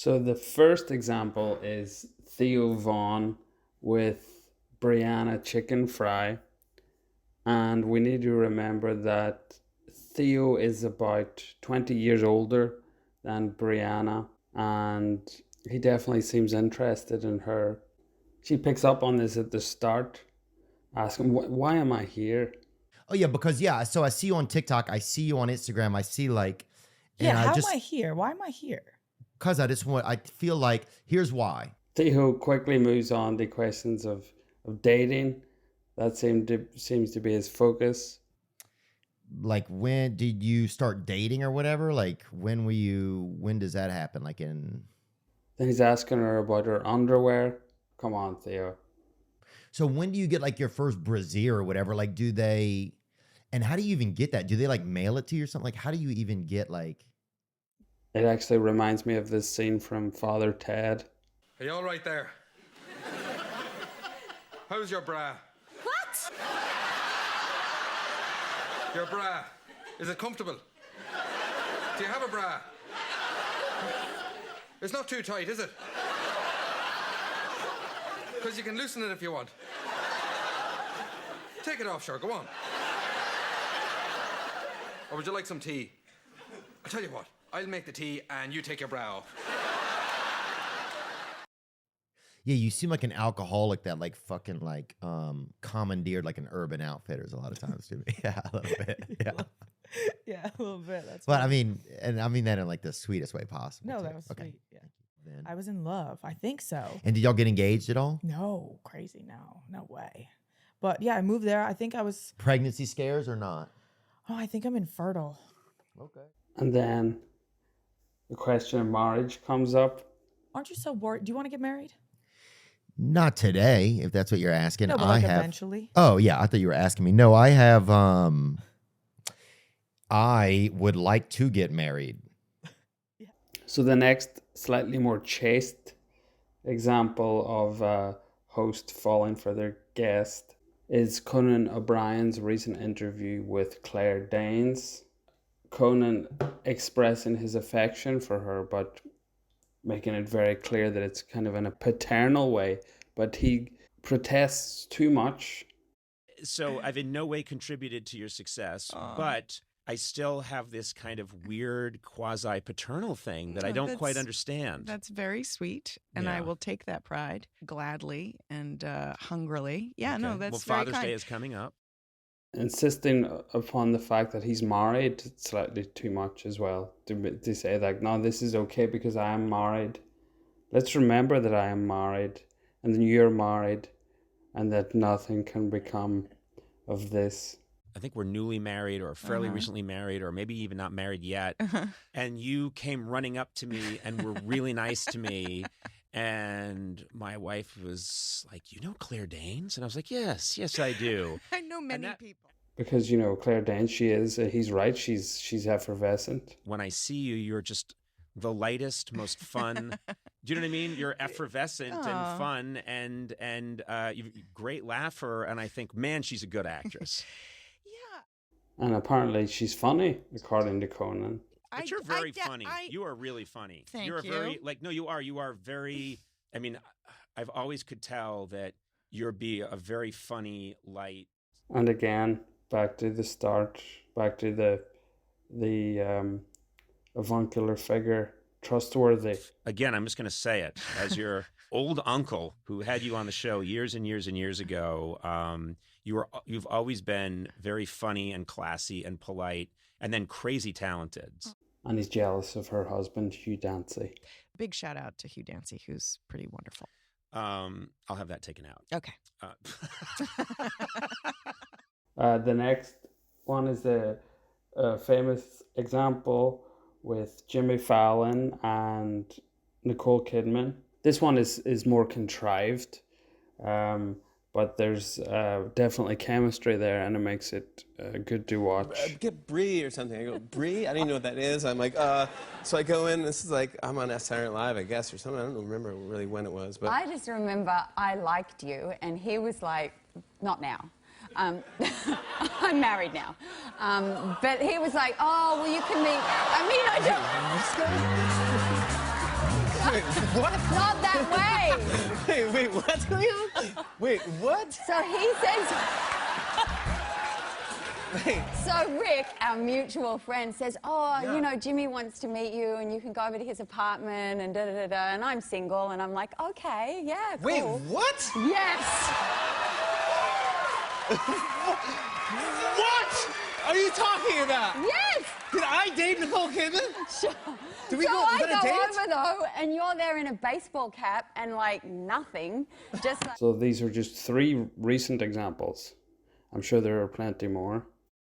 So the first example is Theo Vaughn with Brianna Chicken Fry. And we need to remember that Theo is about 20 years older than Brianna, and he definitely seems interested in her. She picks up on this at the start, asking, Why am I here? Oh yeah, because yeah, so I see you on TikTok, I see you on Instagram, I see like, Yeah, and I how am just I here? Why am I here? because I feel like here's why. Theo quickly moves on to questions of dating. That seems to be his focus. Like when did you start dating or whatever? Like when does that happen? Like in Then he's asking her about her underwear. Come on, Theo. so when do you get like your first brassiere or whatever? Like do they and how do you even get that? Do they like mail it to you or something? Like how do you even get like It actually reminds me of this scene from Father Ted. Are you all right there? How's your bra? What? Your bra. Is it comfortable? Do you have a bra? It's not too tight, is it? Because you can loosen it if you want. Take it off, sure, go on. Or would you like some tea? I'll tell you what, I'll make the tea and you take your bra off. yeah, you seem like an alcoholic that like fucking like commandeered like an Urban Outfitters a lot of times to me. Yeah, a little bit. Yeah. Yeah, a little bit. That's But I funny. mean, and I mean that in like the sweetest way possible. No, too. that was Okay. sweet. Yeah. Then. I was in love. I think so. And did y'all get engaged at all? No, crazy. No way. But yeah, I moved there. I think I was, Pregnancy scares or not? I think I'm infertile. Okay. And then the question of marriage comes up. Aren't you so worried? Do you want to get married? Not today, if that's what you're asking. No, but I like have. eventually. Oh yeah, I thought you were asking me. No, I have. I would like to get married. So the next slightly more chaste example of a host falling for their guest is Conan O'Brien's recent interview with Claire Danes. Conan expressing his affection for her, but making it very clear that it's kind of in a paternal way, but he protests too much. So I've in no way contributed to your success, Aw. but I still have this kind of weird quasi-paternal thing that I Oh, don't quite that's- understand. That's very sweet, and I Yeah. will take that pride gladly and hungrily. Yeah, Okay. no, that's well, very Father's kind. Day is coming up. Insisting upon the fact that he's married slightly too much as well, to say like, no, this is okay because I am married. Let's remember that I am married and then you're married and that nothing can become of this. I think we're newly married or fairly Uh-huh. recently married or maybe even not married yet. And you came running up to me and were really nice to me. And my wife was like, you know Claire Danes? And I was like, yes, I do. I know many that- people. Because, Claire Danes, he's right, she's effervescent. When I see you, you're just the lightest, most fun. Do you know what I mean? You're effervescent Aw. and fun and you're a great laugher. And I think, man, she's a good actress. Yeah. And apparently she's funny, according to Conan. But you're very funny. You are really funny. Thank You're you. very no, you are. You are very. I mean, I've always could tell that you're a very funny, light. And again, back to the start, back to the avuncular figure, trustworthy. Again, I'm just going to say it as your old uncle who had you on the show years and years and years ago. You've always been very funny and classy and polite, and then crazy talented. And he's jealous of her husband, Hugh Dancy. Big shout out to Hugh Dancy, who's pretty wonderful. I'll have that taken out. Okay. The next one is the famous example with Jimmy Fallon and Nicole Kidman. This one is more contrived, but there's definitely chemistry there, and it makes it good to watch. Get Brie or something. I go, Brie? I don't even know what that is. I'm like, so I go in, this is like, I'm on Saturday Night Live, I guess, or something. I don't remember really when it was, but. I just remember I liked you, and he was like, not now. I'm married now. But he was like, oh, well, you can meet. I mean, I don't. What? Not that way. Wait, what's going on? Wait, what? So he says. Wait. So Rick, our mutual friend, says, "Oh, you know, Jimmy wants to meet you, and you can go over to his apartment, and da da da da." And I'm single, and I'm like, "Okay, yeah, cool." Wait, what? Yes. What are you talking about? Yes. Did I date Nicole Kidman? Sure. Did we so go I on a go date? over though, and you're there in a baseball cap and like nothing, just like. So these are just three recent examples. I'm sure there are plenty more.